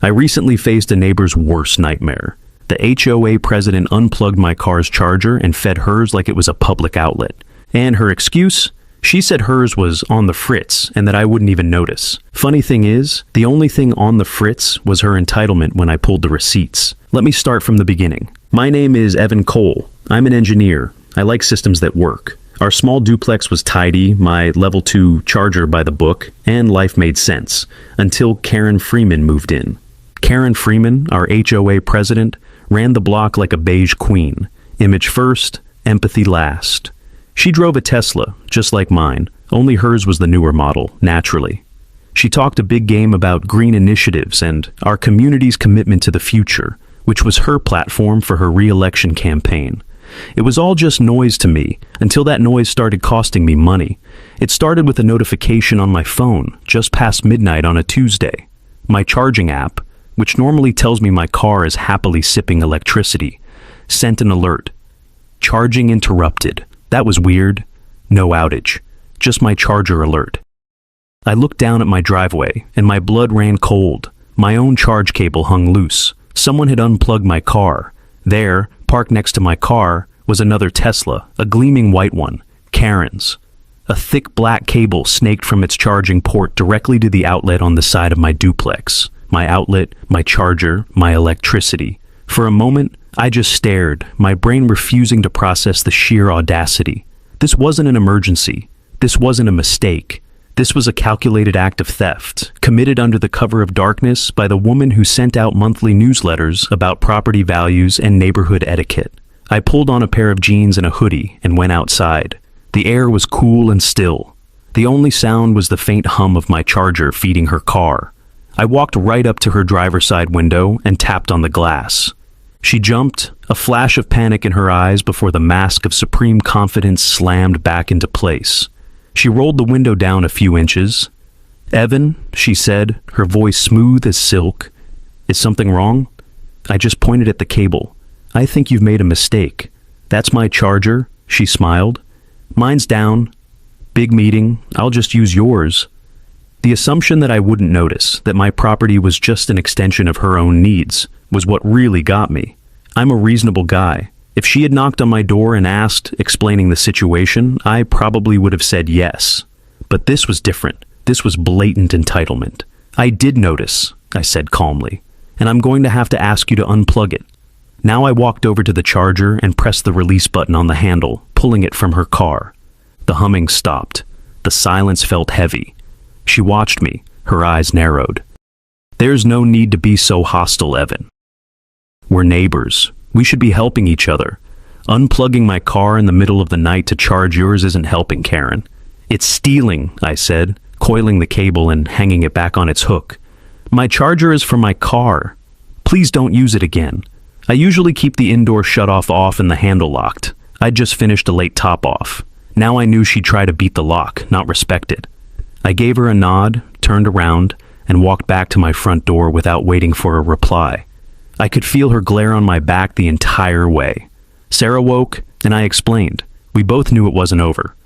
I recently faced a neighbor's worst nightmare. The HOA president unplugged my car's charger and fed hers like it was a public outlet. And her excuse? She said hers was on the fritz and that I wouldn't even notice. Funny thing is, the only thing on the fritz was her entitlement when I pulled the receipts. Let me start from the beginning. My name is Evan Cole. I'm an engineer. I like systems that work. Our small duplex was tidy, my level 2 charger by the book, and life made sense, until Karen Freeman moved in. Karen Freeman, our HOA president, ran the block like a beige queen. Image first, empathy last. She drove a Tesla, just like mine, only hers was the newer model, naturally. She talked a big game about green initiatives and our community's commitment to the future, which was her platform for her re-election campaign. It was all just noise to me, until that noise started costing me money. It started with a notification on my phone, just past midnight on a Tuesday. My charging app, which normally tells me my car is happily sipping electricity, sent an alert. Charging interrupted. That was weird. No outage. Just my charger alert. I looked down at my driveway, and my blood ran cold. My own charge cable hung loose. Someone had unplugged my car. There, parked next to my car, was another Tesla, a gleaming white one, Karen's. A thick black cable snaked from its charging port directly to the outlet on the side of my duplex. My outlet, my charger, my electricity. For a moment, I just stared, my brain refusing to process the sheer audacity. This wasn't an emergency. This wasn't a mistake. This was a calculated act of theft, committed under the cover of darkness by the woman who sent out monthly newsletters about property values and neighborhood etiquette. I pulled on a pair of jeans and a hoodie and went outside. The air was cool and still. The only sound was the faint hum of my charger feeding her car. I walked right up to her driver's side window and tapped on the glass. She jumped, a flash of panic in her eyes before the mask of supreme confidence slammed back into place. She rolled the window down a few inches. "Evan," she said, her voice smooth as silk. "Is something wrong?" I just pointed at the cable. "I think you've made a mistake. That's my charger," she smiled. "Mine's down. Big meeting. I'll just use yours." The assumption that I wouldn't notice, that my property was just an extension of her own needs, was what really got me. I'm a reasonable guy. If she had knocked on my door and asked, explaining the situation, I probably would have said yes. But this was different. This was blatant entitlement. "I did notice," I said calmly, "and I'm going to have to ask you to unplug it." Now I walked over to the charger and pressed the release button on the handle, pulling it from her car. The humming stopped. The silence felt heavy. She watched me, her eyes narrowed. "There's no need to be so hostile, Evan. We're neighbors. We should be helping each other. Unplugging my car in the middle of the night to charge yours isn't helping, Karen. It's stealing," I said, coiling the cable and hanging it back on its hook. "My charger is for my car. Please don't use it again. I usually keep the indoor shutoff off and the handle locked. I'd just finished a late top-off. Now I knew she'd try to beat the lock, not respect it." I gave her a nod, turned around, and walked back to my front door without waiting for a reply. I could feel her glare on my back the entire way. Sarah woke, and I explained. We both knew it wasn't over.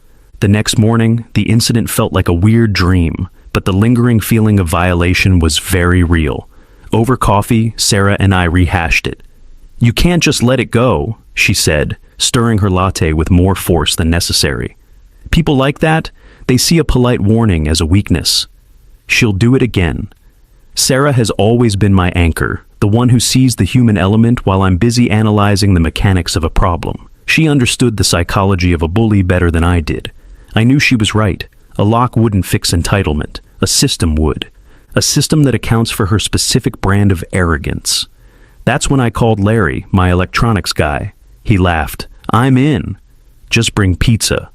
The next morning, the incident felt like a weird dream, but the lingering feeling of violation was very real. Over coffee, Sarah and I rehashed it. "You can't just let it go," she said, stirring her latte with more force than necessary. "People like that, they see a polite warning as a weakness." "She'll do it again." Sarah has always been my anchor, the one who sees the human element while I'm busy analyzing the mechanics of a problem. She understood the psychology of a bully better than I did. I knew she was right. A lock wouldn't fix entitlement. A system would. A system that accounts for her specific brand of arrogance. That's when I called Larry, my electronics guy. He laughed. "I'm in. Just bring pizza."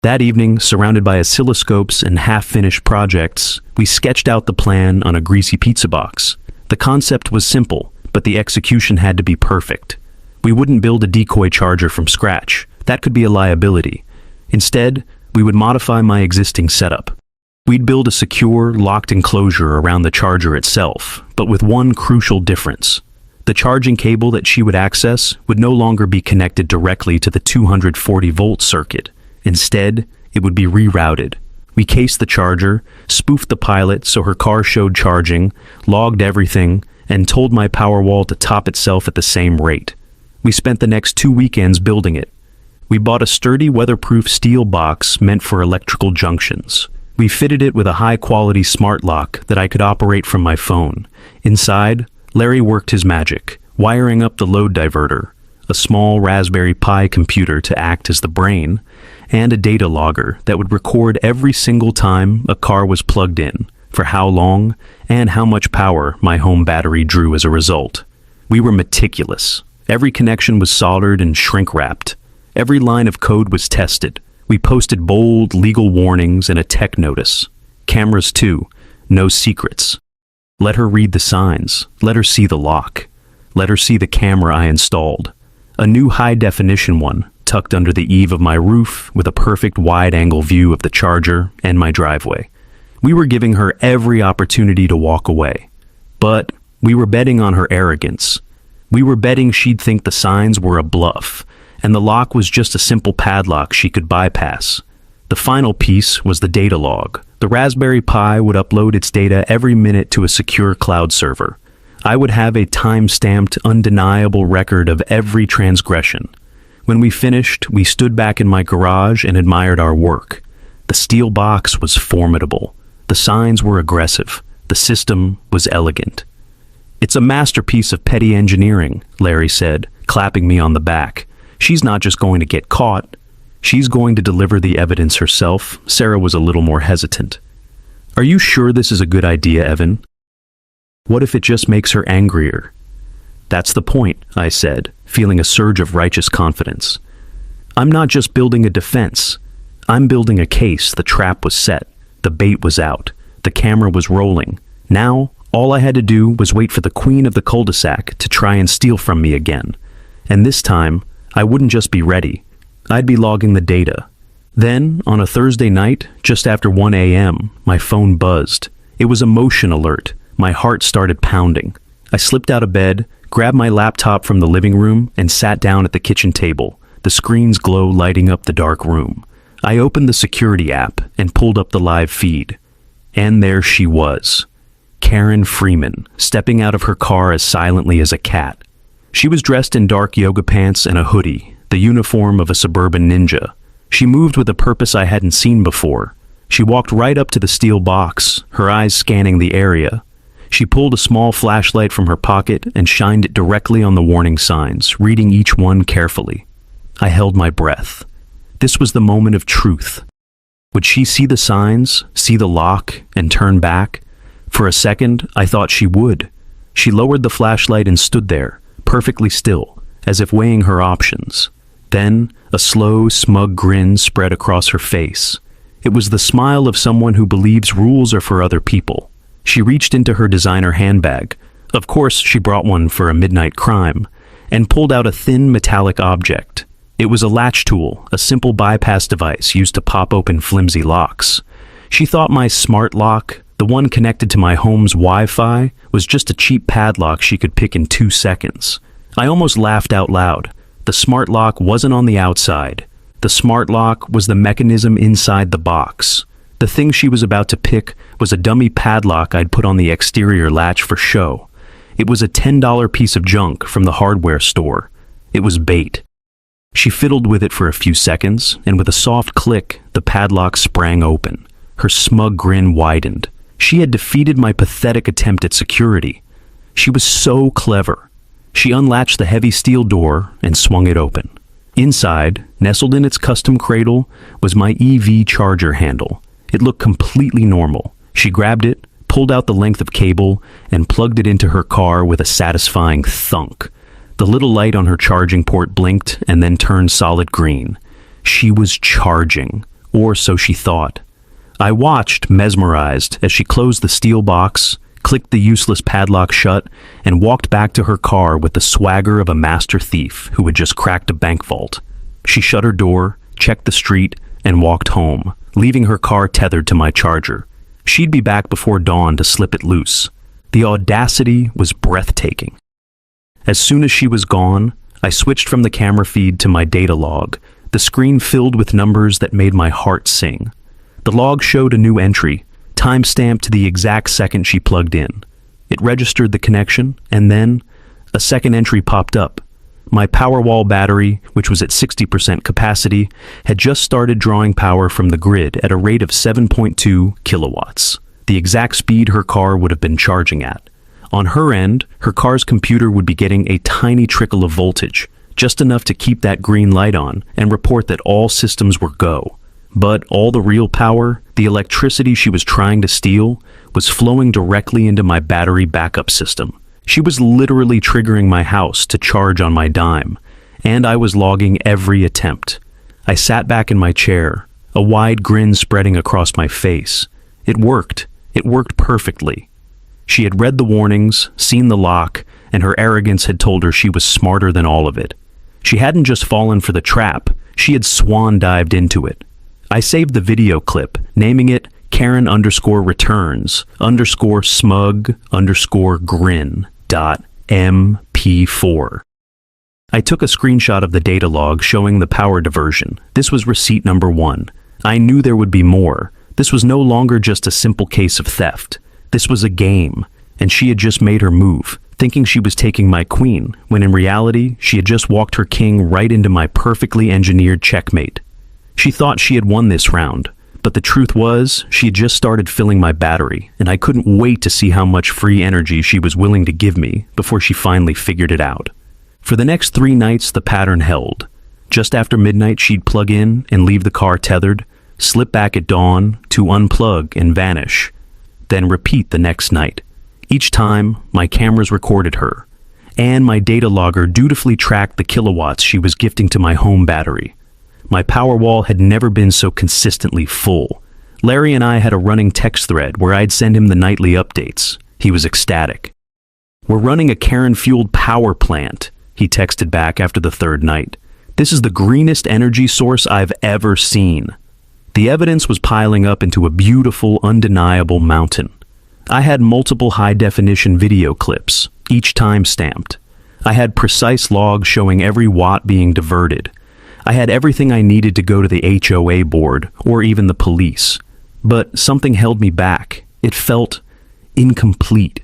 That evening, surrounded by oscilloscopes and half-finished projects, we sketched out the plan on a greasy pizza box. The concept was simple, but the execution had to be perfect. We wouldn't build a decoy charger from scratch. That could be a liability. Instead, we would modify my existing setup. We'd build a secure, locked enclosure around the charger itself, but with one crucial difference. The charging cable that she would access would no longer be connected directly to the 240-volt circuit. Instead, it would be rerouted. We cased the charger, spoofed the pilot so her car showed charging, logged everything, and told my Powerwall to top itself at the same rate. We spent the next 2 weekends building it. We bought a sturdy, weatherproof steel box meant for electrical junctions. We fitted it with a high-quality smart lock that I could operate from my phone. Inside, Larry worked his magic, wiring up the load diverter, a small Raspberry Pi computer to act as the brain, and a data logger that would record every single time a car was plugged in, for how long, and how much power my home battery drew as a result. We were meticulous. Every connection was soldered and shrink-wrapped. Every line of code was tested. We posted bold, legal warnings and a tech notice. Cameras too. No secrets. Let her read the signs. Let her see the lock. Let her see the camera I installed. A new high-definition one, tucked under the eave of my roof with a perfect wide-angle view of the charger and my driveway. We were giving her every opportunity to walk away. But we were betting on her arrogance. We were betting she'd think the signs were a bluff, and the lock was just a simple padlock she could bypass. The final piece was the data log. The Raspberry Pi would upload its data every minute to a secure cloud server. I would have a time-stamped, undeniable record of every transgression. When we finished, we stood back in my garage and admired our work. The steel box was formidable. The signs were aggressive. The system was elegant. "It's a masterpiece of petty engineering," Larry said, clapping me on the back. "She's not just going to get caught. She's going to deliver the evidence herself." Sarah was a little more hesitant. "Are you sure this is a good idea, Evan? What if it just makes her angrier?" "That's the point," I said, feeling a surge of righteous confidence. "I'm not just building a defense. I'm building a case. The trap was set. The bait was out. The camera was rolling. Now, all I had to do was wait for the queen of the cul-de-sac to try and steal from me again. And this time, I wouldn't just be ready. I'd be logging the data." Then, on a Thursday night, just after 1 a.m., my phone buzzed. It was a motion alert. My heart started pounding. I slipped out of bed, grabbed my laptop from the living room, and sat down at the kitchen table, the screen's glow lighting up the dark room. I opened the security app and pulled up the live feed. And there she was, Karen Freeman, stepping out of her car as silently as a cat. She was dressed in dark yoga pants and a hoodie, the uniform of a suburban ninja. She moved with a purpose I hadn't seen before. She walked right up to the steel box, her eyes scanning the area. She pulled a small flashlight from her pocket and shined it directly on the warning signs, reading each one carefully. I held my breath. This was the moment of truth. Would she see the signs, see the lock, and turn back? For a second, I thought she would. She lowered the flashlight and stood there, perfectly still, as if weighing her options. Then, a slow, smug grin spread across her face. It was the smile of someone who believes rules are for other people. She reached into her designer handbag. Of course, she brought one for a midnight crime, and pulled out a thin metallic object. It was a latch tool, a simple bypass device used to pop open flimsy locks. She thought my smart lock, the one connected to my home's Wi-Fi, was just a cheap padlock she could pick in 2 seconds. I almost laughed out loud. The smart lock wasn't on the outside. The smart lock was the mechanism inside the box. The thing she was about to pick was a dummy padlock I'd put on the exterior latch for show. It was a $10 piece of junk from the hardware store. It was bait. She fiddled with it for a few seconds, and with a soft click, the padlock sprang open. Her smug grin widened. She had defeated my pathetic attempt at security. She was so clever. She unlatched the heavy steel door and swung it open. Inside, nestled in its custom cradle, was my EV charger handle. It looked completely normal. She grabbed it, pulled out the length of cable, and plugged it into her car with a satisfying thunk. The little light on her charging port blinked and then turned solid green. She was charging, or so she thought. I watched, mesmerized, as she closed the steel box, clicked the useless padlock shut, and walked back to her car with the swagger of a master thief who had just cracked a bank vault. She shut her door, checked the street, and walked home, leaving her car tethered to my charger. She'd be back before dawn to slip it loose. The audacity was breathtaking. As soon as she was gone, I switched from the camera feed to my data log, the screen filled with numbers that made my heart sing. The log showed a new entry, time-stamped to the exact second she plugged in. It registered the connection, and then a second entry popped up. My Powerwall battery, which was at 60% capacity, had just started drawing power from the grid at a rate of 7.2 kilowatts, the exact speed her car would have been charging at. On her end, her car's computer would be getting a tiny trickle of voltage, just enough to keep that green light on and report that all systems were go. But all the real power, the electricity she was trying to steal, was flowing directly into my battery backup system. She was literally triggering my house to charge on my dime, and I was logging every attempt. I sat back in my chair, a wide grin spreading across my face. It worked. It worked perfectly. She had read the warnings, seen the lock, and her arrogance had told her she was smarter than all of it. She hadn't just fallen for the trap, she had swan dived into it. I saved the video clip, naming it Karen_returns_smug_grin.mp4. I took a screenshot of the data log showing the power diversion. This was receipt number 1. I knew there would be more. This was no longer just a simple case of theft. This was a game, and she had just made her move, thinking she was taking my queen, when in reality, she had just walked her king right into my perfectly engineered checkmate. She thought she had won this round, but the truth was, she had just started filling my battery, and I couldn't wait to see how much free energy she was willing to give me before she finally figured it out. For the next 3 nights, the pattern held. Just after midnight, she'd plug in and leave the car tethered, slip back at dawn to unplug and vanish, then repeat the next night. Each time, my cameras recorded her, and my data logger dutifully tracked the kilowatts she was gifting to my home battery. My Powerwall had never been so consistently full. Larry and I had a running text thread where I'd send him the nightly updates. He was ecstatic. "We're running a Karen-fueled power plant," he texted back after the 3rd night. "This is the greenest energy source I've ever seen." The evidence was piling up into a beautiful, undeniable mountain. I had multiple high-definition video clips, each time stamped. I had precise logs showing every watt being diverted. I had everything I needed to go to the HOA board, or even the police. But something held me back. It felt incomplete.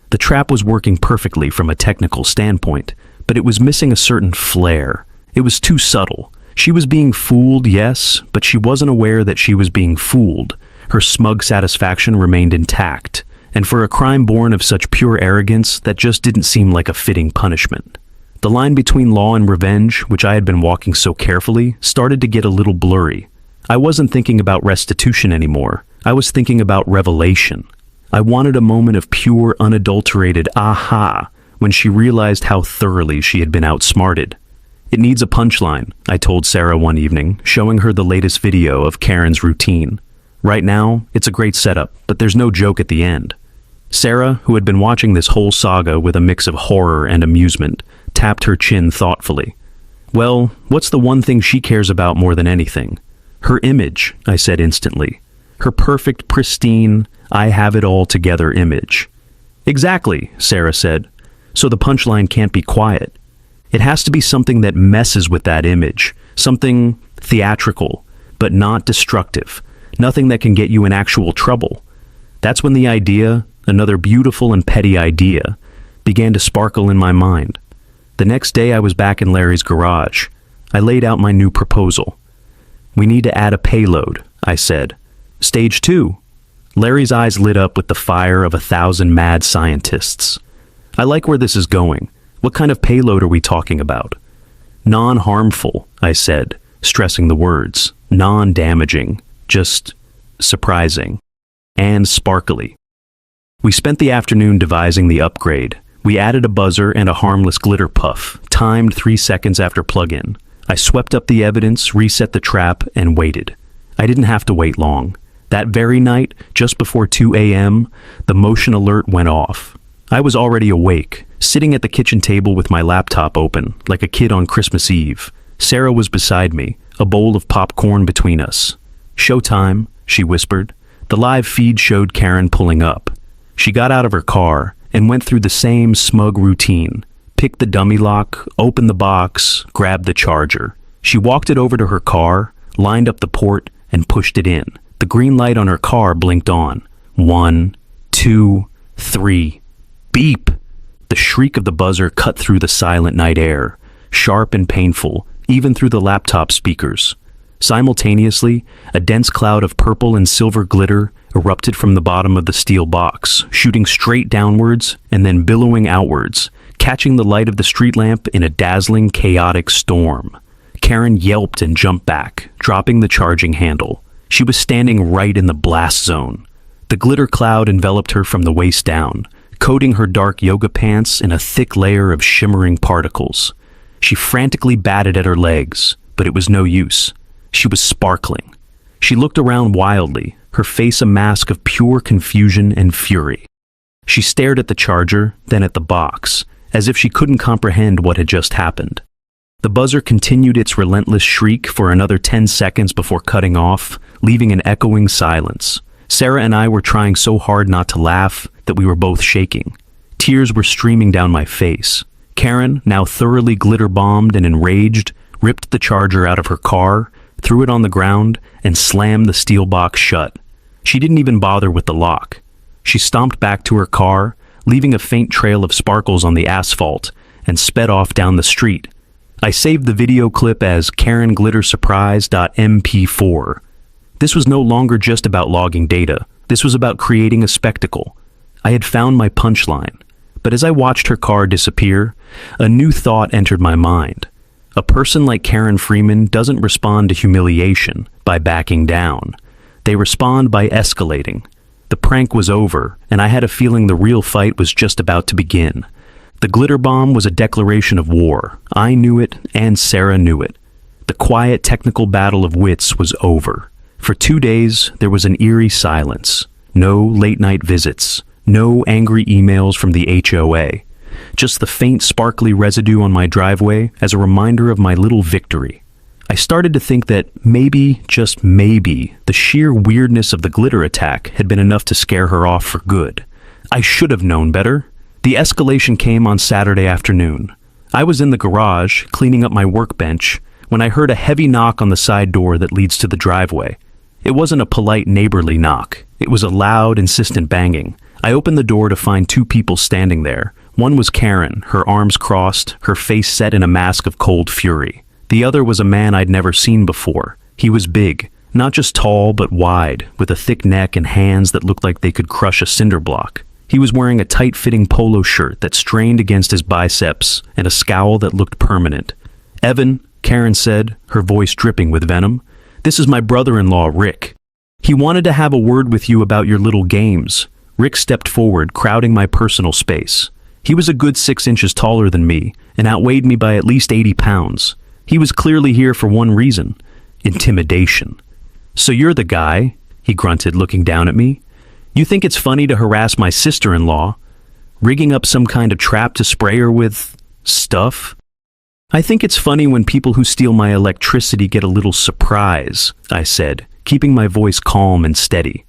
The trap was working perfectly from a technical standpoint, but it was missing a certain flair. It was too subtle. She was being fooled, yes, but she wasn't aware that she was being fooled. Her smug satisfaction remained intact, and for a crime born of such pure arrogance, that just didn't seem like a fitting punishment. The line between law and revenge, which I had been walking so carefully, started to get a little blurry. I wasn't thinking about restitution anymore. I was thinking about revelation. I wanted a moment of pure, unadulterated aha when she realized how thoroughly she had been outsmarted. "It needs a punchline," I told Sarah one evening, showing her the latest video of Karen's routine. "Right now, it's a great setup, but there's no joke at the end." Sarah, who had been watching this whole saga with a mix of horror and amusement, tapped her chin thoughtfully. "Well, what's the one thing she cares about more than anything?" "Her image," I said instantly. "Her perfect, pristine, I have it all together image." "Exactly," Sarah said. "So the punchline can't be quiet. It has to be something that messes with that image, something theatrical, but not destructive, nothing that can get you in actual trouble." That's when the idea, another beautiful and petty idea, began to sparkle in my mind. The next day I was back in Larry's garage. I laid out my new proposal. "We need to add a payload," I said. "Stage 2. Larry's eyes lit up with the fire of 1,000 mad scientists. "I like where this is going. What kind of payload are we talking about?" "Non-harmful," I said, stressing the words. "Non-damaging. Just surprising. And sparkly." We spent the afternoon devising the upgrade. We added a buzzer and a harmless glitter puff, timed 3 seconds after plug-in. I swept up the evidence, reset the trap, and waited. I didn't have to wait long. That very night, just before 2 a.m., the motion alert went off. I was already awake, sitting at the kitchen table with my laptop open, like a kid on Christmas Eve. Sarah was beside me, a bowl of popcorn between us. "Showtime," she whispered. The live feed showed Karen pulling up. She got out of her car and went through the same smug routine. Picked the dummy lock, opened the box, grabbed the charger. She walked it over to her car, lined up the port, and pushed it in. The green light on her car blinked on. 1, 2, 3. Beep! The shriek of the buzzer cut through the silent night air, sharp and painful, even through the laptop speakers. Simultaneously, a dense cloud of purple and silver glitter erupted from the bottom of the steel box, shooting straight downwards and then billowing outwards, catching the light of the street lamp in a dazzling, chaotic storm. Karen yelped and jumped back, dropping the charging handle. She was standing right in the blast zone. The glitter cloud enveloped her from the waist down, coating her dark yoga pants in a thick layer of shimmering particles. She frantically batted at her legs, but it was no use. She was sparkling. She looked around wildly, her face a mask of pure confusion and fury. She stared at the charger, then at the box, as if she couldn't comprehend what had just happened. The buzzer continued its relentless shriek for another 10 seconds before cutting off, leaving an echoing silence. Sarah and I were trying so hard not to laugh that we were both shaking. Tears were streaming down my face. Karen, now thoroughly glitter-bombed and enraged, ripped the charger out of her car, threw it on the ground, and slammed the steel box shut. She didn't even bother with the lock. She stomped back to her car, leaving a faint trail of sparkles on the asphalt, and sped off down the street. I saved the video clip as KarenGlitterSurprise.mp4. This was no longer just about logging data. This was about creating a spectacle. I had found my punchline. But as I watched her car disappear, a new thought entered my mind. A person like Karen Freeman doesn't respond to humiliation by backing down. They respond by escalating. The prank was over, and I had a feeling the real fight was just about to begin. The glitter bomb was a declaration of war. I knew it, and Sarah knew it. The quiet technical battle of wits was over. For 2 days, there was an eerie silence. No late-night visits. No angry emails from the HOA. Just the faint sparkly residue on my driveway as a reminder of my little victory. I started to think that maybe, just maybe, the sheer weirdness of the glitter attack had been enough to scare her off for good. I should have known better. The escalation came on Saturday afternoon. I was in the garage, cleaning up my workbench, when I heard a heavy knock on the side door that leads to the driveway. It wasn't a polite neighborly knock. It was a loud, insistent banging. I opened the door to find 2 people standing there. One was Karen, her arms crossed, her face set in a mask of cold fury. The other was a man I'd never seen before. He was big, not just tall but wide, with a thick neck and hands that looked like they could crush a cinder block. He was wearing a tight-fitting polo shirt that strained against his biceps and a scowl that looked permanent. "Evan," Karen said, her voice dripping with venom, "this is my brother-in-law, Rick. He wanted to have a word with you about your little games." Rick stepped forward, crowding my personal space. He was a good 6 inches taller than me and outweighed me by at least 80 pounds. He was clearly here for one reason: intimidation. "So you're the guy," he grunted, looking down at me. "You think it's funny to harass my sister-in-law, rigging up some kind of trap to spray her with stuff?" "I think it's funny when people who steal my electricity get a little surprise," I said, keeping my voice calm and steady.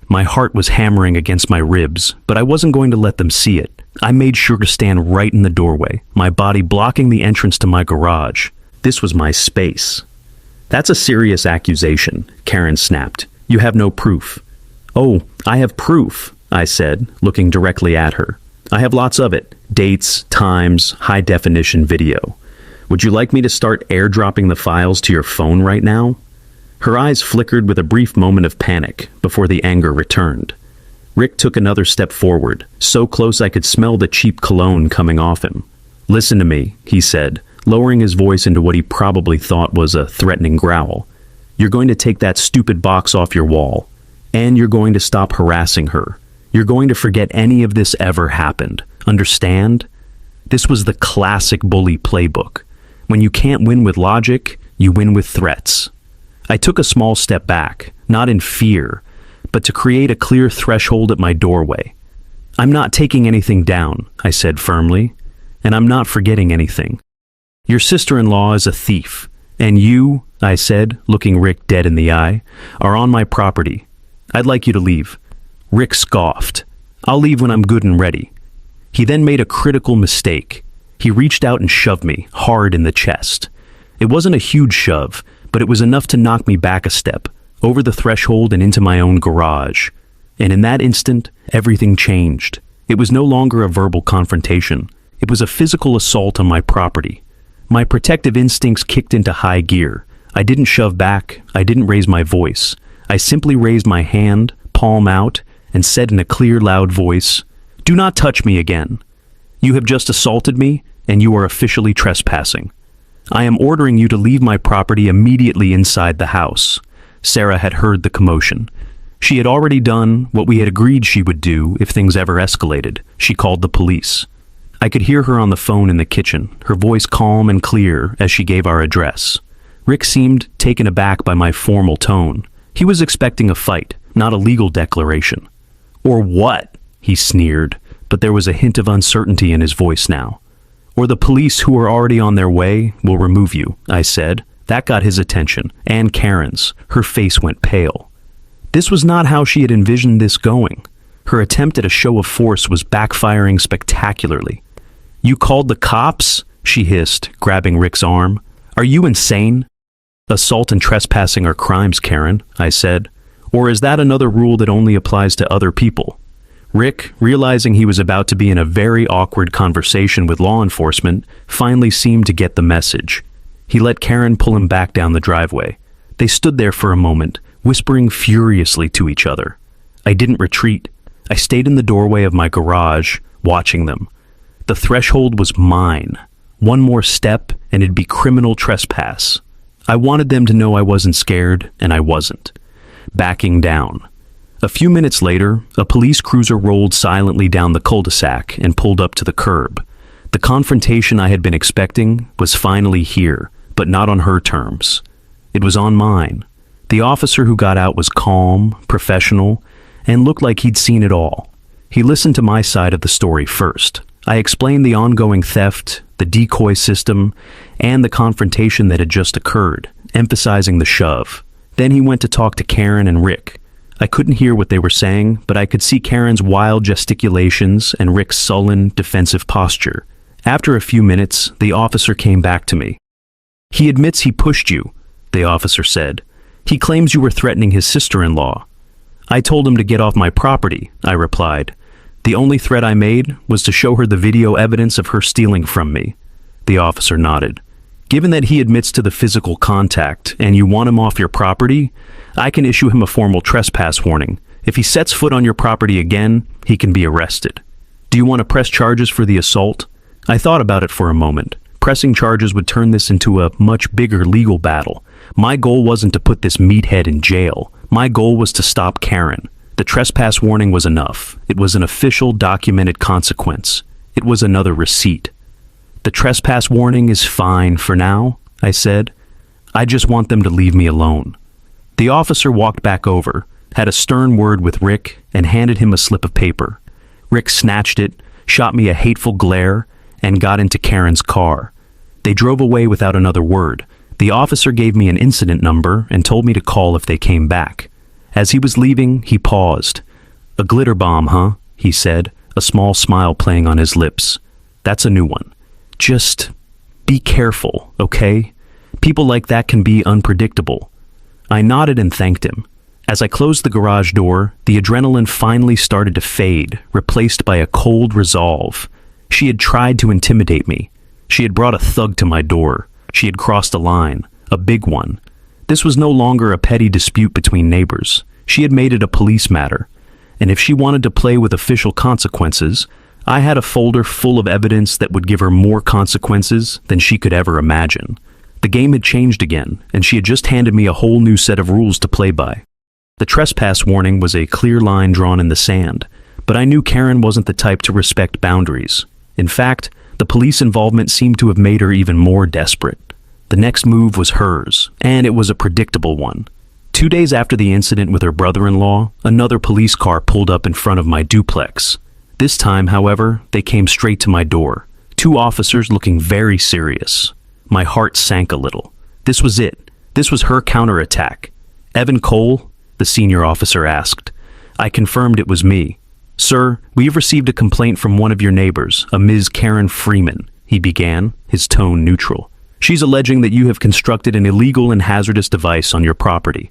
My heart was hammering against my ribs, but I wasn't going to let them see it. I made sure to stand right in the doorway, my body blocking the entrance to my garage. This was my space. "That's a serious accusation," Karen snapped. "You have no proof." "Oh, I have proof," I said, looking directly at her. "I have lots of it. Dates, times, high-definition video. Would you like me to start airdropping the files to your phone right now?" Her eyes flickered with a brief moment of panic before the anger returned. Rick took another step forward, so close I could smell the cheap cologne coming off him. "Listen to me," he said, lowering his voice into what he probably thought was a threatening growl. "You're going to take that stupid box off your wall, and you're going to stop harassing her. You're going to forget any of this ever happened. Understand? This was the classic bully playbook. When you can't win with logic, you win with threats." I took a small step back, not in fear, but to create a clear threshold at my doorway. "I'm not taking anything down," I said firmly, "and I'm not forgetting anything. Your sister-in-law is a thief, and you," I said, looking Rick dead in the eye, "are on my property. I'd like you to leave." Rick scoffed. "I'll leave when I'm good and ready." He then made a critical mistake. He reached out and shoved me hard in the chest. It wasn't a huge shove, but it was enough to knock me back a step, over the threshold and into my own garage. And in that instant, everything changed. It was no longer a verbal confrontation. It was a physical assault on my property. My protective instincts kicked into high gear. I didn't shove back. I didn't raise my voice. I simply raised my hand, palm out, and said in a clear, loud voice, "Do not touch me again. You have just assaulted me, and you are officially trespassing. I am ordering you to leave my property immediately inside the house." Sarah had heard the commotion. She had already done what we had agreed she would do if things ever escalated. She called the police. I could hear her on the phone in the kitchen, her voice calm and clear as she gave our address. Rick seemed taken aback by my formal tone. He was expecting a fight, not a legal declaration. "Or what?" he sneered, but there was a hint of uncertainty in his voice now. "Or the police who are already on their way will remove you," I said. That got his attention, and Karen's. Her face went pale. This was not how she had envisioned this going. Her attempt at a show of force was backfiring spectacularly. "You called the cops?" she hissed, grabbing Rick's arm. "Are you insane?" "Assault and trespassing are crimes, Karen," I said. "Or is that another rule that only applies to other people?" Rick, realizing he was about to be in a very awkward conversation with law enforcement, finally seemed to get the message. He let Karen pull him back down the driveway. They stood there for a moment, whispering furiously to each other. I didn't retreat. I stayed in the doorway of my garage, watching them. The threshold was mine. One more step, and it'd be criminal trespass. I wanted them to know I wasn't scared, and I wasn't. Backing down. A few minutes later, a police cruiser rolled silently down the cul-de-sac and pulled up to the curb. The confrontation I had been expecting was finally here, but not on her terms. It was on mine. The officer who got out was calm, professional, and looked like he'd seen it all. He listened to my side of the story first. I explained the ongoing theft, the decoy system, and the confrontation that had just occurred, emphasizing the shove. Then he went to talk to Karen and Rick. I couldn't hear what they were saying, but I could see Karen's wild gesticulations and Rick's sullen, defensive posture. After a few minutes, the officer came back to me. "He admits he pushed you," the officer said. "He claims you were threatening his sister-in-law." "I told him to get off my property," I replied. "The only threat I made was to show her the video evidence of her stealing from me." The officer nodded. "Given that he admits to the physical contact and you want him off your property, I can issue him a formal trespass warning. If he sets foot on your property again, he can be arrested. Do you want to press charges for the assault?" I thought about it for a moment. Pressing charges would turn this into a much bigger legal battle. My goal wasn't to put this meathead in jail. My goal was to stop Karen. The trespass warning was enough. It was an official, documented consequence. It was another receipt. "The trespass warning is fine for now," I said. "I just want them to leave me alone." The officer walked back over, had a stern word with Rick, and handed him a slip of paper. Rick snatched it, shot me a hateful glare, and got into Karen's car. They drove away without another word. The officer gave me an incident number and told me to call if they came back. As he was leaving, he paused. "A glitter bomb, huh?" he said, a small smile playing on his lips. "That's a new one. Just be careful, okay? People like that can be unpredictable." I nodded and thanked him. As I closed the garage door, the adrenaline finally started to fade, replaced by a cold resolve. She had tried to intimidate me. She had brought a thug to my door. She had crossed a line, a big one. This was no longer a petty dispute between neighbors. She had made it a police matter. And if she wanted to play with official consequences, I had a folder full of evidence that would give her more consequences than she could ever imagine. The game had changed again, and she had just handed me a whole new set of rules to play by. The trespass warning was a clear line drawn in the sand, but I knew Karen wasn't the type to respect boundaries. In fact, the police involvement seemed to have made her even more desperate. The next move was hers, and it was a predictable one. 2 days after the incident with her brother-in-law, another police car pulled up in front of my duplex. This time, however, they came straight to my door. 2 officers looking very serious. My heart sank a little. This was it. This was her counterattack. "Evan Cole?" the senior officer asked. I confirmed it was me. "Sir, we have received a complaint from one of your neighbors, a Ms. Karen Freeman," he began, his tone neutral. "She's alleging that you have constructed an illegal and hazardous device on your property.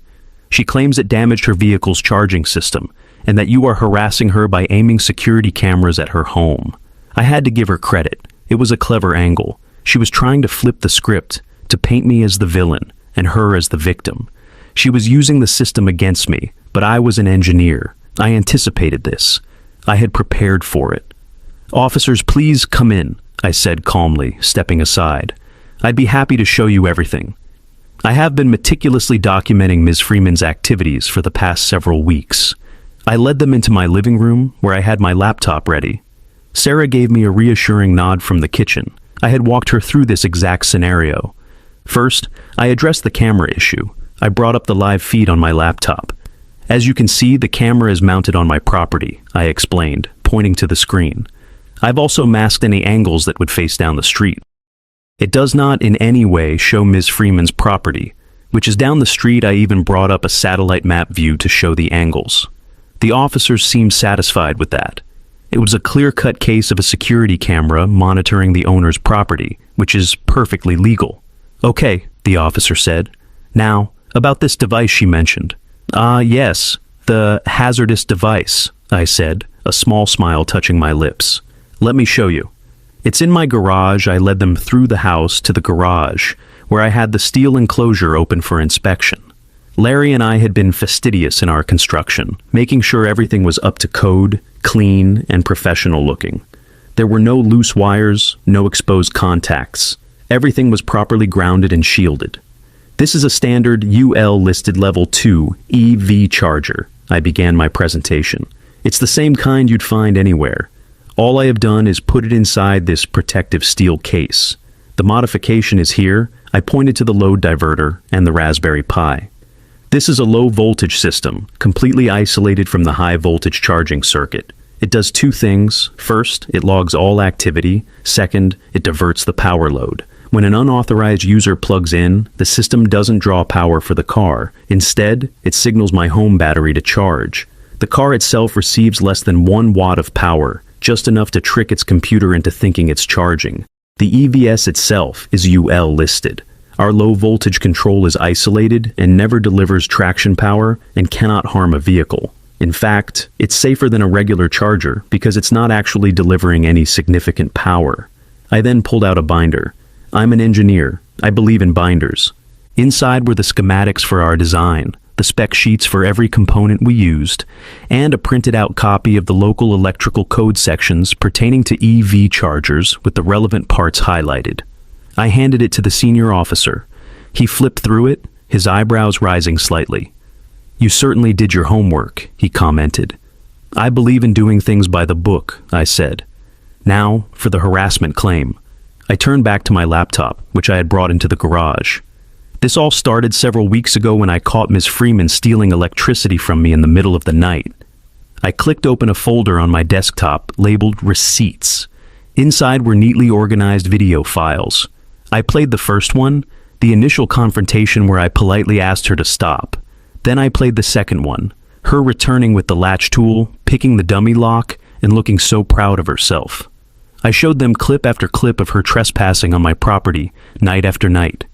She claims it damaged her vehicle's charging system, and that you are harassing her by aiming security cameras at her home. I had to give her credit. It was a clever angle. She was trying to flip the script, to paint me as the villain and her as the victim. She was using the system against me, but I was an engineer. I anticipated this. I had prepared for it. "Officers, please come in," I said calmly, stepping aside. "I'd be happy to show you everything." I have been meticulously documenting Ms. Freeman's activities for the past several weeks. I led them into my living room, where I had my laptop ready. Sarah gave me a reassuring nod from the kitchen. I had walked her through this exact scenario. First, I addressed the camera issue. I brought up the live feed on my laptop. "As you can see, the camera is mounted on my property," I explained, pointing to the screen. "I've also masked any angles that would face down the street. It does not in any way show Ms. Freeman's property, which is down the street. I even brought up a satellite map view to show the angles." The officers seemed satisfied with that. It was a clear-cut case of a security camera monitoring the owner's property, which is perfectly legal. "Okay," the officer said. "Now, about this device she mentioned." Yes, the hazardous device," I said, a small smile touching my lips. "Let me show you." "It's in my garage." I led them through the house to the garage, where I had the steel enclosure open for inspection. Larry and I had been fastidious in our construction, making sure everything was up to code, clean, and professional looking. There were no loose wires, no exposed contacts. Everything was properly grounded and shielded. "This is a standard UL listed level 2 EV charger," I began my presentation. "It's the same kind you'd find anywhere. All I have done is put it inside this protective steel case. The modification is here." I pointed to the load diverter and the Raspberry Pi. "This is a low-voltage system, completely isolated from the high-voltage charging circuit. It does two things. First, it logs all activity. Second, it diverts the power load. When an unauthorized user plugs in, the system doesn't draw power for the car. Instead, it signals my home battery to charge. The car itself receives less than 1 watt of power, just enough to trick its computer into thinking it's charging. The EVS itself is UL listed. Our low-voltage control is isolated and never delivers traction power and cannot harm a vehicle. In fact, it's safer than a regular charger because it's not actually delivering any significant power." I then pulled out a binder. I'm an engineer. I believe in binders. Inside were the schematics for our design, the spec sheets for every component we used, and a printed-out copy of the local electrical code sections pertaining to EV chargers with the relevant parts highlighted. I handed it to the senior officer. He flipped through it, his eyebrows rising slightly. "You certainly did your homework," he commented. "I believe in doing things by the book," I said. "Now, for the harassment claim." I turned back to my laptop, which I had brought into the garage. "This all started several weeks ago when I caught Ms. Freeman stealing electricity from me in the middle of the night." I clicked open a folder on my desktop labeled Receipts. Inside were neatly organized video files. I played the first one, the initial confrontation where I politely asked her to stop. Then I played the second one, her returning with the latch tool, picking the dummy lock, and looking so proud of herself. I showed them clip after clip of her trespassing on my property, night after night.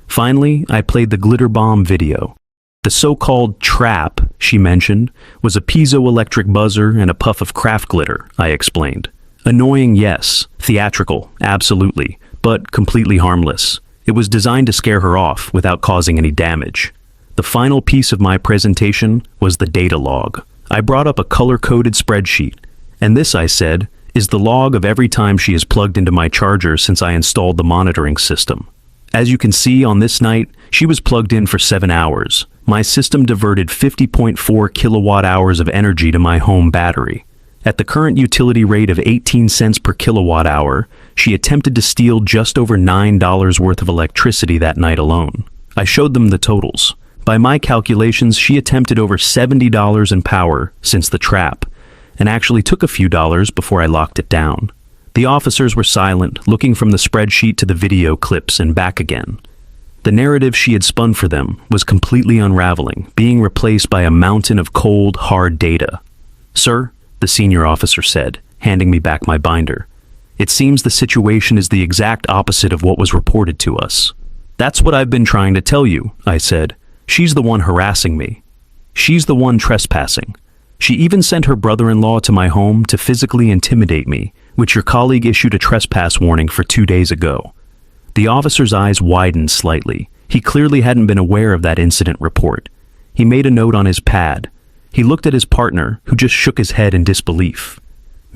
Finally, I played the glitter bomb video. The so-called trap she mentioned was a piezoelectric buzzer and a puff of craft glitter, I explained. Annoying, yes. Theatrical, absolutely. But completely harmless. It was designed to scare her off without causing any damage. The final piece of my presentation was the data log. I brought up a color-coded spreadsheet, and this, I said, is the log of every time she has plugged into my charger since I installed the monitoring system. As you can see, on this night, she was plugged in for 7 hours. My system diverted 50.4 kilowatt hours of energy to my home battery. At the current utility rate of 18 cents per kilowatt hour, she attempted to steal just over $9 worth of electricity that night alone. I showed them the totals. By my calculations, she attempted over $70 in power since the trap, and actually took a few dollars before I locked it down. The officers were silent, looking from the spreadsheet to the video clips and back again. The narrative she had spun for them was completely unraveling, being replaced by a mountain of cold, hard data. "Sir," the senior officer said, handing me back my binder, "it seems the situation is the exact opposite of what was reported to us." "That's what I've been trying to tell you," I said. "She's the one harassing me. She's the one trespassing. She even sent her brother-in-law to my home to physically intimidate me, which your colleague issued a trespass warning for 2 days ago. The officer's eyes widened slightly. He clearly hadn't been aware of that incident report. He made a note on his pad. He looked at his partner, who just shook his head in disbelief.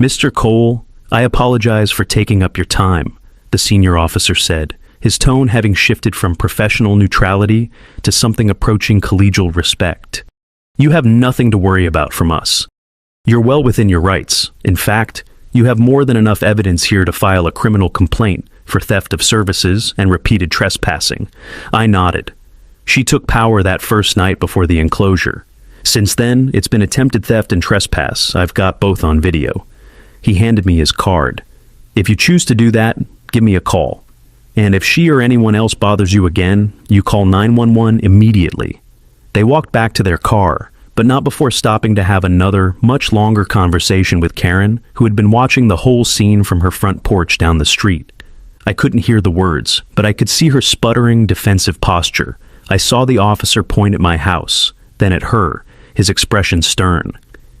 "Mr. Cole, I apologize for taking up your time," the senior officer said, his tone having shifted from professional neutrality to something approaching collegial respect. "You have nothing to worry about from us. You're well within your rights. In fact, you have more than enough evidence here to file a criminal complaint for theft of services and repeated trespassing." I nodded. She took power that first night before the enclosure. Since then, it's been attempted theft and trespass. I've got both on video. He handed me his card. "If you choose to do that, give me a call. And if she or anyone else bothers you again, you call 911 immediately." They walked back to their car, but not before stopping to have another, much longer conversation with Karen, who had been watching the whole scene from her front porch down the street. I couldn't hear the words, but I could see her sputtering, defensive posture. I saw the officer point at my house, then at her, his expression stern.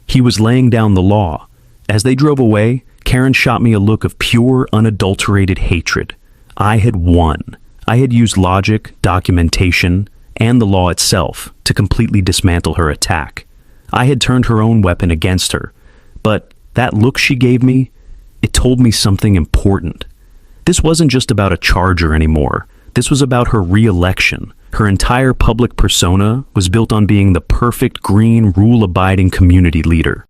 He was laying down the law. As they drove away, Karen shot me a look of pure, unadulterated hatred. I had won. I had used logic, documentation, and the law itself to completely dismantle her attack. I had turned her own weapon against her. But that look she gave me, it told me something important. This wasn't just about a charger anymore. This was about her re-election. Her entire public persona was built on being the perfect green, rule-abiding community leader.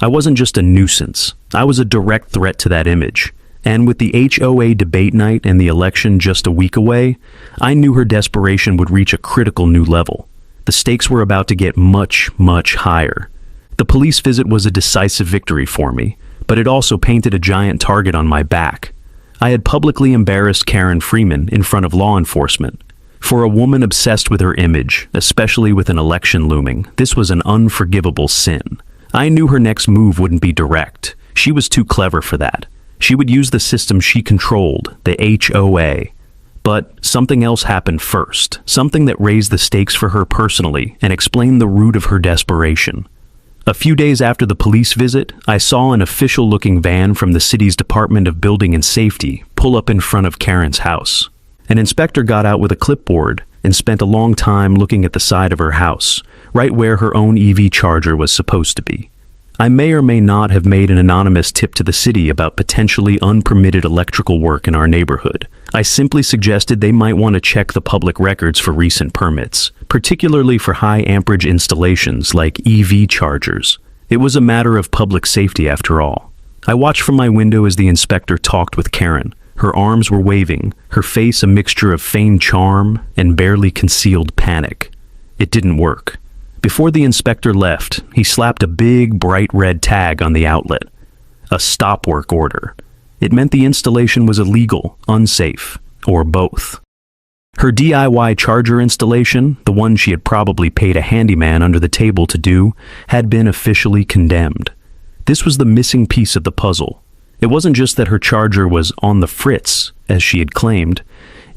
I wasn't just a nuisance. I was a direct threat to that image. And with the HOA debate night and the election just a week away, I knew her desperation would reach a critical new level. The stakes were about to get much, much higher. The police visit was a decisive victory for me, but it also painted a giant target on my back. I had publicly embarrassed Karen Freeman in front of law enforcement. For a woman obsessed with her image, especially with an election looming, this was an unforgivable sin. I knew her next move wouldn't be direct. She was too clever for that. She would use the system she controlled, the HOA. But something else happened first, something that raised the stakes for her personally and explained the root of her desperation. A few days after the police visit, I saw an official-looking van from the city's Department of Building and Safety pull up in front of Karen's house. An inspector got out with a clipboard and spent a long time looking at the side of her house, right where her own EV charger was supposed to be. I may or may not have made an anonymous tip to the city about potentially unpermitted electrical work in our neighborhood. I simply suggested they might want to check the public records for recent permits, particularly for high amperage installations like EV chargers. It was a matter of public safety after all. I watched from my window as the inspector talked with Karen. Her arms were waving, her face a mixture of feigned charm and barely concealed panic. It didn't work. Before the inspector left, he slapped a big, bright red tag on the outlet. A stop work order. It meant the installation was illegal, unsafe, or both. Her DIY charger installation, the one she had probably paid a handyman under the table to do, had been officially condemned. This was the missing piece of the puzzle. It wasn't just that her charger was on the fritz, as she had claimed.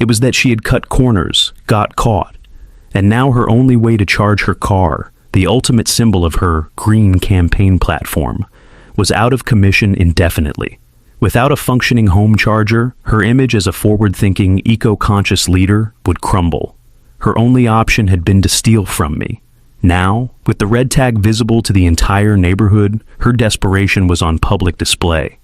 It was that she had cut corners, got caught. And now her only way to charge her car, the ultimate symbol of her green campaign platform, was out of commission indefinitely. Without a functioning home charger, her image as a forward-thinking, eco-conscious leader would crumble. Her only option had been to steal from me. Now, with the red tag visible to the entire neighborhood, her desperation was on public display.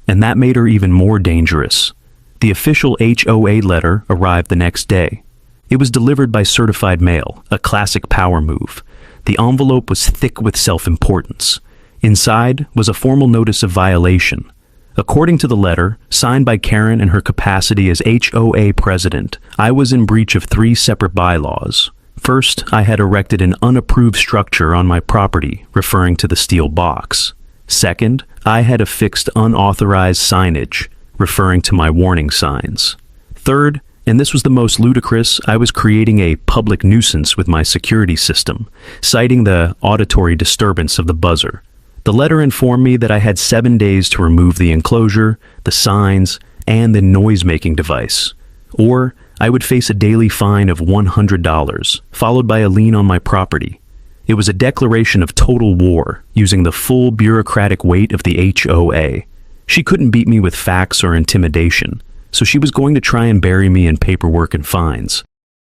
And that made her even more dangerous. The official HOA letter arrived the next day. It was delivered by certified mail, a classic power move. The envelope was thick with self-importance. Inside was a formal notice of violation. According to the letter, signed by Karen in her capacity as HOA president, I was in breach of 3 separate bylaws. First, I had erected an unapproved structure on my property, referring to the steel box. Second, I had affixed unauthorized signage, referring to my warning signs. Third, and this was the most ludicrous, I was creating a public nuisance with my security system, citing the auditory disturbance of the buzzer. The letter informed me that I had 7 days to remove the enclosure, the signs, and the noise-making device. Or I would face a daily fine of $100, followed by a lien on my property. It was a declaration of total war, using the full bureaucratic weight of the HOA. She couldn't beat me with facts or intimidation, so she was going to try and bury me in paperwork and fines.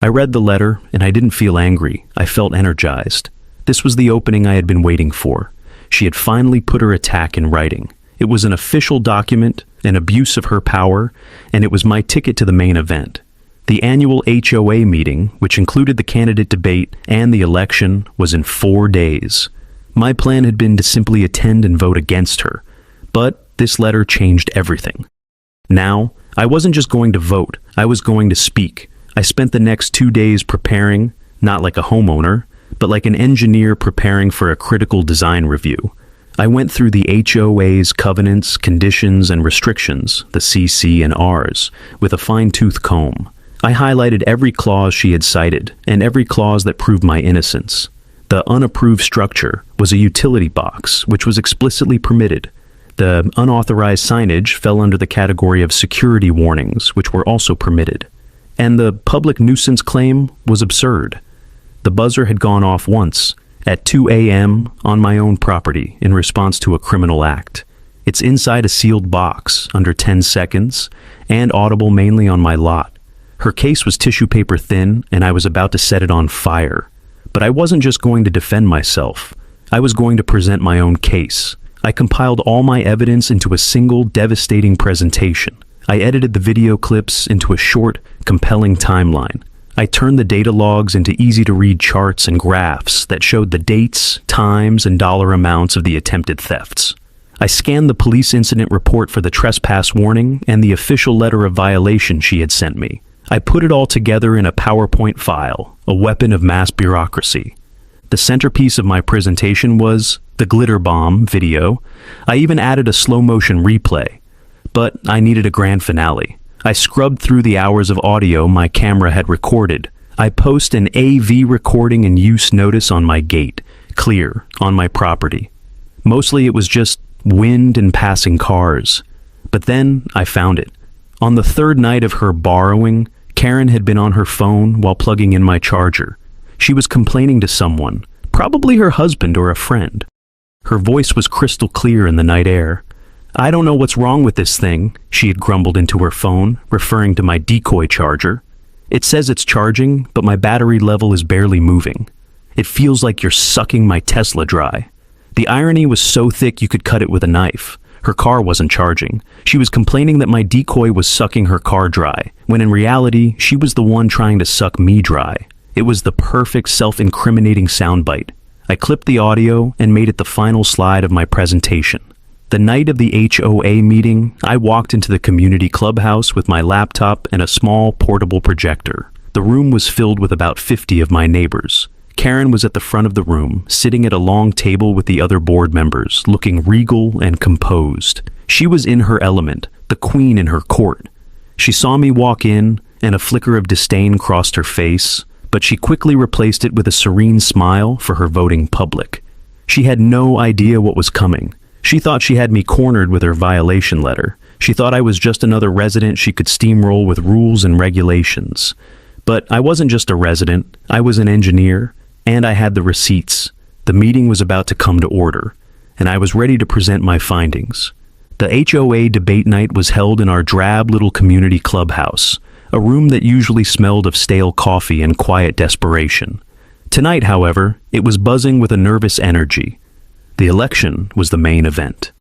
I read the letter, and I didn't feel angry. I felt energized. This was the opening I had been waiting for. She had finally put her attack in writing. It was an official document, an abuse of her power, and it was my ticket to the main event. The annual HOA meeting, which included the candidate debate and the election, was in 4 days. My plan had been to simply attend and vote against her, but this letter changed everything. Now, I wasn't just going to vote, I was going to speak. I spent the next 2 days preparing, not like a homeowner, but like an engineer preparing for a critical design review. I went through the HOA's covenants, conditions, and restrictions, the CC and Rs, with a fine-tooth comb. I highlighted every clause she had cited, and every clause that proved my innocence. The unapproved structure was a utility box, which was explicitly permitted. The unauthorized signage fell under the category of security warnings, which were also permitted. And the public nuisance claim was absurd. The buzzer had gone off once, at 2 a.m. on my own property in response to a criminal act. It's inside a sealed box, under 10 seconds, and audible mainly on my lot. Her case was tissue paper thin, and I was about to set it on fire. But I wasn't just going to defend myself. I was going to present my own case. I compiled all my evidence into a single devastating presentation. I edited the video clips into a short, compelling timeline. I turned the data logs into easy-to-read charts and graphs that showed the dates, times, and dollar amounts of the attempted thefts. I scanned the police incident report for the trespass warning and the official letter of violation she had sent me. I put it all together in a PowerPoint file, a weapon of mass bureaucracy. The centerpiece of my presentation was the glitter bomb video. I even added a slow-motion replay. But I needed a grand finale. I scrubbed through the hours of audio my camera had recorded. I post an AV recording and use notice on my gate, clear, on my property. Mostly it was just wind and passing cars. But then I found it. On the third night of her borrowing, Karen had been on her phone while plugging in my charger. She was complaining to someone, probably her husband or a friend. Her voice was crystal clear in the night air. "I don't know what's wrong with this thing," she had grumbled into her phone, referring to my decoy charger. "It says it's charging, but my battery level is barely moving. It feels like you're sucking my Tesla dry." The irony was so thick you could cut it with a knife. Her car wasn't charging. She was complaining that my decoy was sucking her car dry, when in reality, she was the one trying to suck me dry. It was the perfect self-incriminating soundbite. I clipped the audio and made it the final slide of my presentation. The night of the HOA meeting, I walked into the community clubhouse with my laptop and a small portable projector. The room was filled with about 50 of my neighbors. Karen was at the front of the room, sitting at a long table with the other board members, looking regal and composed. She was in her element, the queen in her court. She saw me walk in, and a flicker of disdain crossed her face, but she quickly replaced it with a serene smile for her voting public. She had no idea what was coming. She thought she had me cornered with her violation letter. She thought I was just another resident she could steamroll with rules and regulations. But I wasn't just a resident, I was an engineer, and I had the receipts. The meeting was about to come to order, and I was ready to present my findings. The HOA debate night was held in our drab little community clubhouse, a room that usually smelled of stale coffee and quiet desperation. Tonight, however, it was buzzing with a nervous energy. The election was the main event.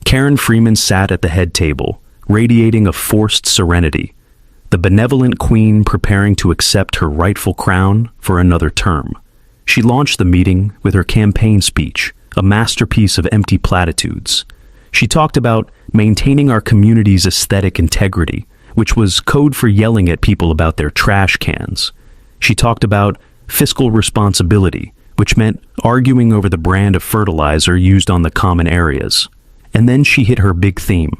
Karen Freeman sat at the head table, radiating a forced serenity, the benevolent queen preparing to accept her rightful crown for another term. She launched the meeting with her campaign speech, a masterpiece of empty platitudes. She talked about maintaining our community's aesthetic integrity, which was code for yelling at people about their trash cans. She talked about fiscal responsibility, which meant arguing over the brand of fertilizer used on the common areas. And then she hit her big theme,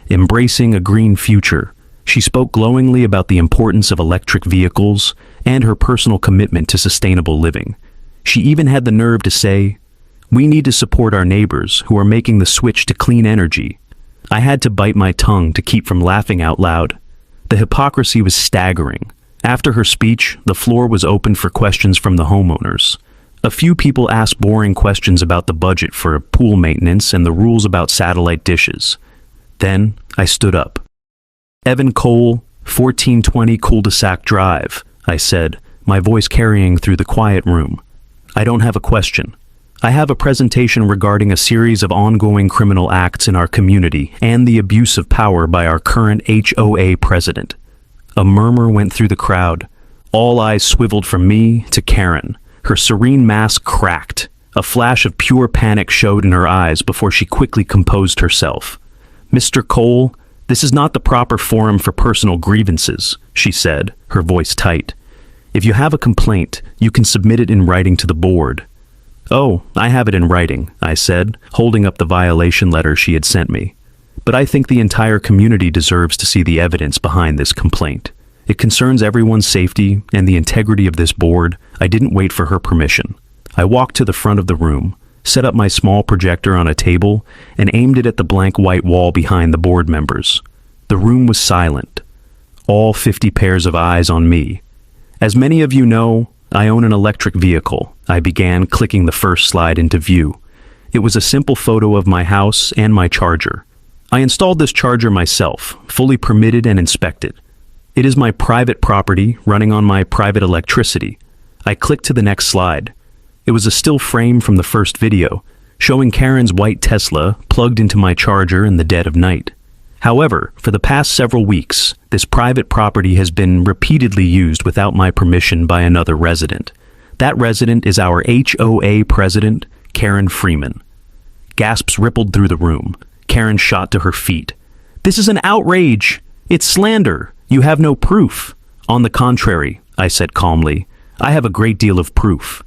embracing a green future. She spoke glowingly about the importance of electric vehicles and her personal commitment to sustainable living. She even had the nerve to say, "We need to support our neighbors who are making the switch to clean energy." I had to bite my tongue to keep from laughing out loud. The hypocrisy was staggering. After her speech, the floor was open for questions from the homeowners. A few people asked boring questions about the budget for pool maintenance and the rules about satellite dishes. Then I stood up. "Evan Cole, 1420 Cul-de-sac Drive," I said, my voice carrying through the quiet room. "I don't have a question. I have a presentation regarding a series of ongoing criminal acts in our community and the abuse of power by our current HOA president." A murmur went through the crowd. All eyes swiveled from me to Karen. Her serene mask cracked. A flash of pure panic showed in her eyes before she quickly composed herself. "Mr. Cole, this is not the proper forum for personal grievances," she said, her voice tight. "If you have a complaint, you can submit it in writing to the board." "Oh, I have it in writing," I said, holding up the violation letter she had sent me. "But I think the entire community deserves to see the evidence behind this complaint. It concerns everyone's safety and the integrity of this board." I didn't wait for her permission. I walked to the front of the room, set up my small projector on a table, and aimed it at the blank white wall behind the board members. The room was silent. All 50 pairs of eyes on me. "As many of you know, I own an electric vehicle." I began, clicking the first slide into view. It was a simple photo of my house and my charger. I installed this charger myself, fully permitted and inspected. It is my private property, running on my private electricity. I clicked to the next slide. It was a still frame from the first video, showing Karen's white Tesla plugged into my charger in the dead of night. However, for the past several weeks, this private property has been repeatedly used without my permission by another resident. That resident is our HOA president, Karen Freeman. Gasps rippled through the room. Karen shot to her feet. "This is an outrage! It's slander! You have no proof." "On the contrary," I said calmly, "I have a great deal of proof."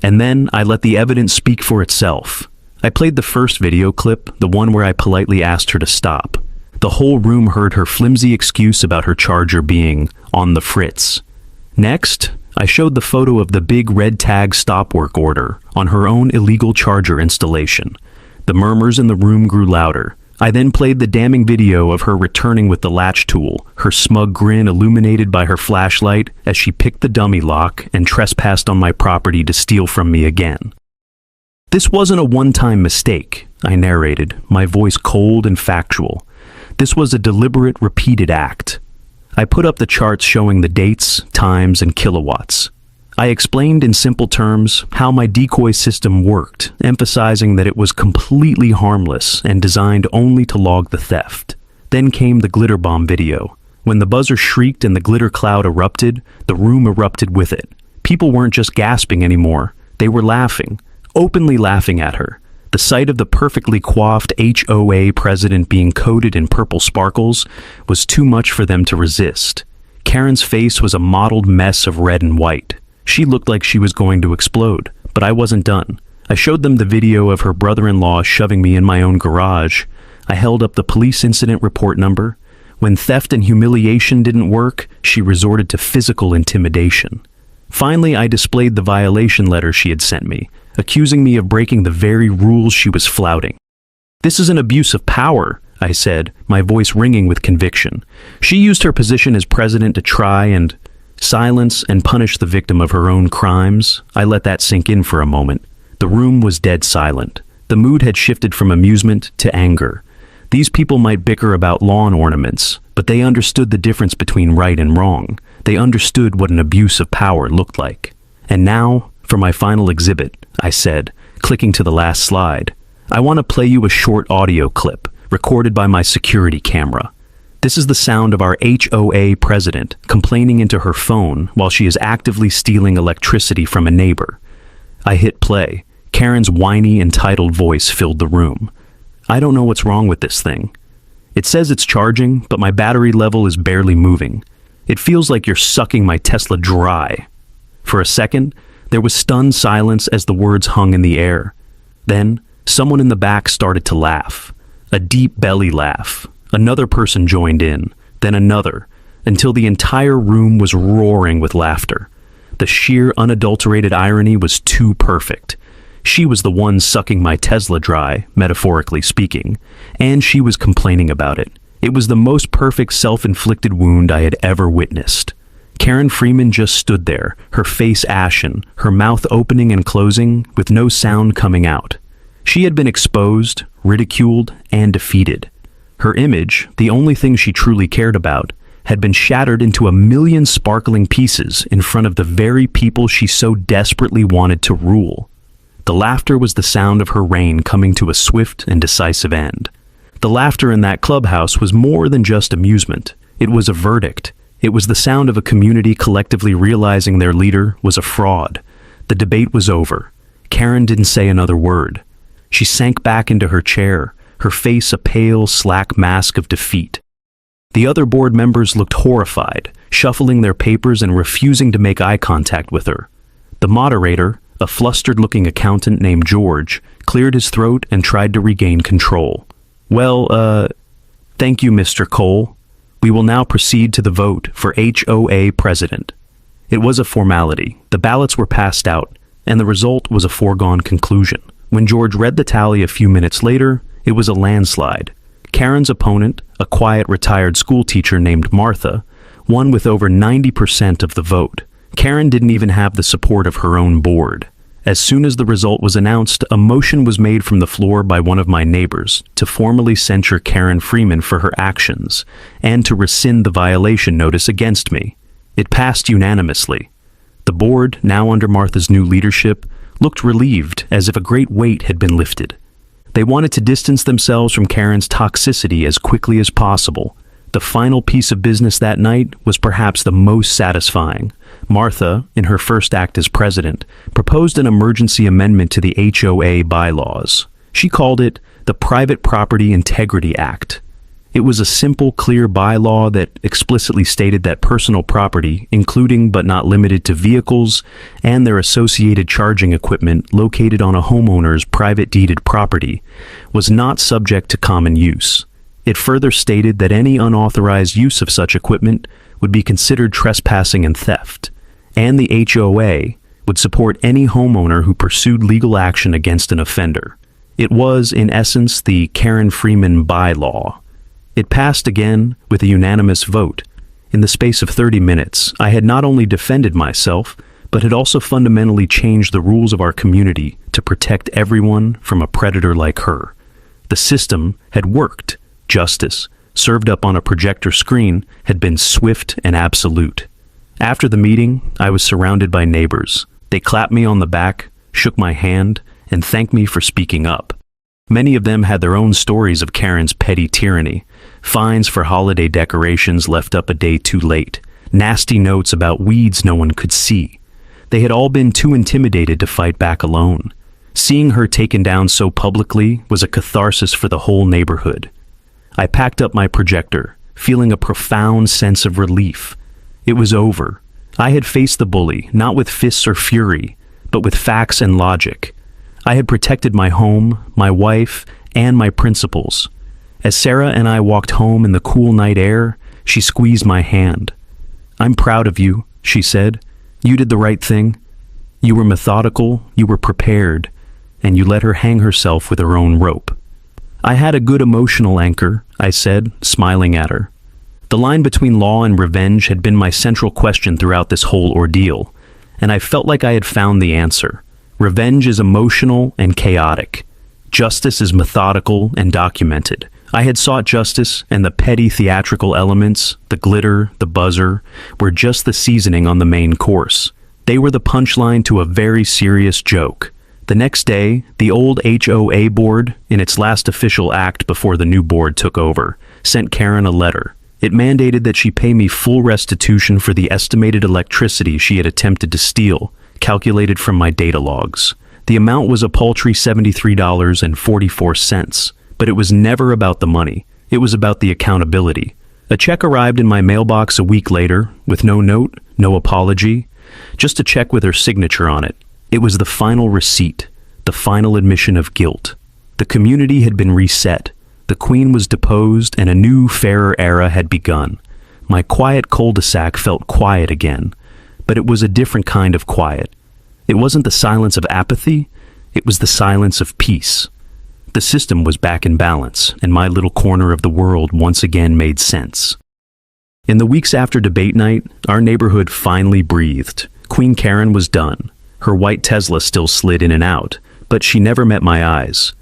And then I let the evidence speak for itself. I played the first video clip, the one where I politely asked her to stop. The whole room heard her flimsy excuse about her charger being on the fritz. Next, I showed the photo of the big red tag stop work order on her own illegal charger installation. The murmurs in the room grew louder. I then played the damning video of her returning with the latch tool, her smug grin illuminated by her flashlight as she picked the dummy lock and trespassed on my property to steal from me again. "This wasn't a one-time mistake," I narrated, my voice cold and factual. "This was a deliberate, repeated act." I put up the charts showing the dates, times, and kilowatts. I explained in simple terms how my decoy system worked, emphasizing that it was completely harmless and designed only to log the theft. Then came the glitter bomb video. When the buzzer shrieked and the glitter cloud erupted, the room erupted with it. People weren't just gasping anymore. They were laughing, openly laughing at her. The sight of the perfectly coiffed HOA president being coated in purple sparkles was too much for them to resist. Karen's face was a mottled mess of red and white. She looked like she was going to explode, but I wasn't done. I showed them the video of her brother-in-law shoving me in my own garage. I held up the police incident report number. When theft and humiliation didn't work, she resorted to physical intimidation. Finally, I displayed the violation letter she had sent me, accusing me of breaking the very rules she was flouting. "This is an abuse of power," I said, my voice ringing with conviction. "She used her position as president to try and silence and punish the victim of her own crimes." I let that sink in for a moment. The room was dead silent. The mood had shifted from amusement to anger. These people might bicker about lawn ornaments, but they understood the difference between right and wrong. They understood what an abuse of power looked like. "And now, for my final exhibit," I said, clicking to the last slide. "I want to play you a short audio clip, recorded by my security camera. This is the sound of our HOA president complaining into her phone while she is actively stealing electricity from a neighbor." I hit play. Karen's whiny, entitled voice filled the room. "I don't know what's wrong with this thing. It says it's charging, but my battery level is barely moving. It feels like you're sucking my Tesla dry." For a second, there was stunned silence as the words hung in the air. Then, someone in the back started to laugh. A deep belly laugh. Another person joined in, then another, until the entire room was roaring with laughter. The sheer, unadulterated irony was too perfect. She was the one sucking my Tesla dry, metaphorically speaking, and she was complaining about it. It was the most perfect self-inflicted wound I had ever witnessed. Karen Freeman just stood there, her face ashen, her mouth opening and closing, with no sound coming out. She had been exposed, ridiculed, and defeated. Her image, the only thing she truly cared about, had been shattered into a million sparkling pieces in front of the very people she so desperately wanted to rule. The laughter was the sound of her reign coming to a swift and decisive end. The laughter in that clubhouse was more than just amusement. It was a verdict. It was the sound of a community collectively realizing their leader was a fraud. The debate was over. Karen didn't say another word. She sank back into her chair, her face a pale, slack mask of defeat. The other board members looked horrified, shuffling their papers and refusing to make eye contact with her. The moderator, a flustered-looking accountant named George, cleared his throat and tried to regain control. Well, thank you, Mr. Cole. We will now proceed to the vote for HOA president. It was a formality. The ballots were passed out, and the result was a foregone conclusion. When George read the tally a few minutes later, it was a landslide. Karen's opponent, a quiet retired schoolteacher named Martha, won with over 90% of the vote. Karen didn't even have the support of her own board. As soon as the result was announced, a motion was made from the floor by one of my neighbors to formally censure Karen Freeman for her actions and to rescind the violation notice against me. It passed unanimously. The board, now under Martha's new leadership, looked relieved, as if a great weight had been lifted. They wanted to distance themselves from Karen's toxicity as quickly as possible. The final piece of business that night was perhaps the most satisfying. Martha, in her first act as president, proposed an emergency amendment to the HOA bylaws. She called it the Private Property Integrity Act. It was a simple, clear bylaw that explicitly stated that personal property, including but not limited to vehicles and their associated charging equipment located on a homeowner's private deeded property, was not subject to common use. It further stated that any unauthorized use of such equipment would be considered trespassing and theft, and the HOA would support any homeowner who pursued legal action against an offender. It was, in essence, the Karen Freeman bylaw. It passed again with a unanimous vote. In the space of 30 minutes, I had not only defended myself, but had also fundamentally changed the rules of our community to protect everyone from a predator like her. The system had worked. Justice, served up on a projector screen, had been swift and absolute. After the meeting, I was surrounded by neighbors. They clapped me on the back, shook my hand, and thanked me for speaking up. Many of them had their own stories of Karen's petty tyranny, fines for holiday decorations left up a day too late, nasty notes about weeds no one could see. They had all been too intimidated to fight back alone. Seeing her taken down so publicly was a catharsis for the whole neighborhood. I packed up my projector, feeling a profound sense of relief. It was over. I had faced the bully, not with fists or fury, but with facts and logic. I had protected my home, my wife, and my principles. As Sarah and I walked home in the cool night air, she squeezed my hand. "I'm proud of you," she said. "You did the right thing. You were methodical, you were prepared, and you let her hang herself with her own rope." "I had a good emotional anchor," I said, smiling at her. The line between law and revenge had been my central question throughout this whole ordeal, and I felt like I had found the answer. Revenge is emotional and chaotic. Justice is methodical and documented. I had sought justice, and the petty theatrical elements, the glitter, the buzzer, were just the seasoning on the main course. They were the punchline to a very serious joke. The next day, the old HOA board, in its last official act before the new board took over, sent Karen a letter. It mandated that she pay me full restitution for the estimated electricity she had attempted to steal, calculated from my data logs. The amount was a paltry $73.44, but it was never about the money. It was about the accountability. A check arrived in my mailbox a week later, with no note, no apology, just a check with her signature on it. It was the final receipt, the final admission of guilt. The community had been reset. The queen was deposed and a new, fairer era had begun. My quiet cul-de-sac felt quiet again, but it was a different kind of quiet. It wasn't the silence of apathy, it was the silence of peace. The system was back in balance, and my little corner of the world once again made sense. In the weeks after debate night, our neighborhood finally breathed. Queen Karen was done. Her white Tesla still slid in and out, but she never met my eyes.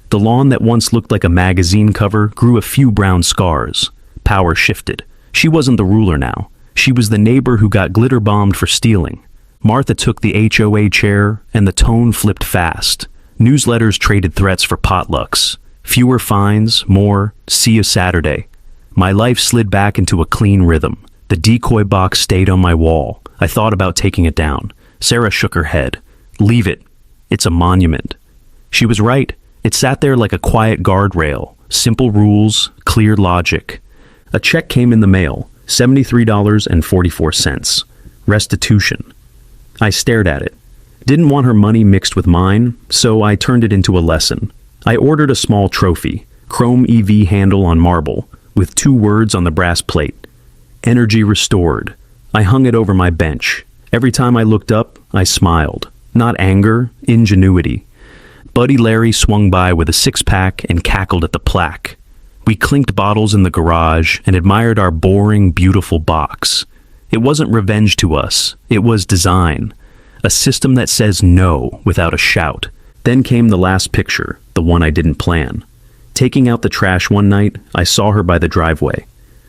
The lawn that once looked like a magazine cover grew a few brown scars. Power shifted. She wasn't the ruler now. She was the neighbor who got glitter bombed for stealing. Martha took the HOA chair, and the tone flipped fast. Newsletters traded threats for potlucks. Fewer fines, more, see you Saturday. My life slid back into a clean rhythm. The decoy box stayed on my wall. I thought about taking it down. Sarah shook her head. Leave it. It's a monument. She was right. It sat there like a quiet guardrail. Simple rules, clear logic. A check came in the mail, $73.44. Restitution. I stared at it. Didn't want her money mixed with mine, so I turned it into a lesson. I ordered a small trophy, chrome EV handle on marble, with 2 words on the brass plate. Energy restored. I hung it over my bench. Every time I looked up, I smiled. Not anger, ingenuity. Buddy Larry swung by with a 6-pack and cackled at the plaque. We clinked bottles in the garage and admired our boring, beautiful box. It wasn't revenge to us. It was design. A system that says no without a shout. Then came the last picture, the one I didn't plan. Taking out the trash one night, I saw her by the driveway.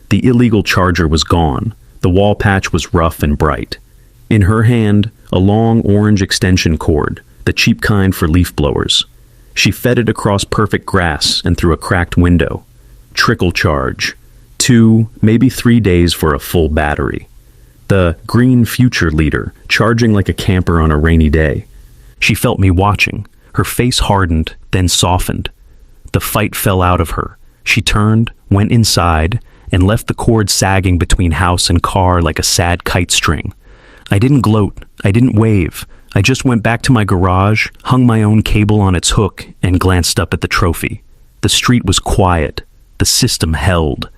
The illegal charger was gone. The wall patch was rough and bright. In her hand, a long orange extension cord, the cheap kind for leaf blowers. She fed it across perfect grass and through a cracked window. Trickle charge. 2, maybe 3 days for a full battery. The green future leader, charging like a camper on a rainy day. She felt me watching. Her face hardened, then softened. The fight fell out of her. She turned, went inside, and left the cord sagging between house and car like a sad kite string. I didn't gloat. I didn't wave. I just went back to my garage, hung my own cable on its hook, and glanced up at the trophy. The street was quiet. The system held.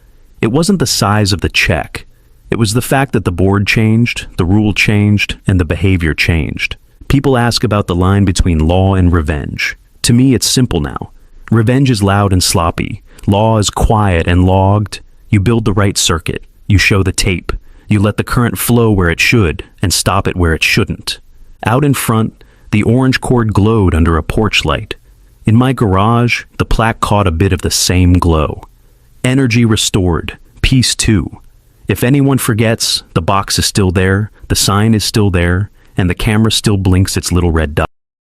It wasn't the size of the check. It was the fact that the board changed, the rule changed, and the behavior changed. People ask about the line between law and revenge. To me, it's simple now. Revenge is loud and sloppy. Law is quiet and logged. You build the right circuit. You show the tape. You let the current flow where it should and stop it where it shouldn't. Out in front, the orange cord glowed under a porch light. In my garage, the plaque caught a bit of the same glow. Energy restored. Peace too. If anyone forgets, the box is still there, the sign is still there, and the camera still blinks its little red dot.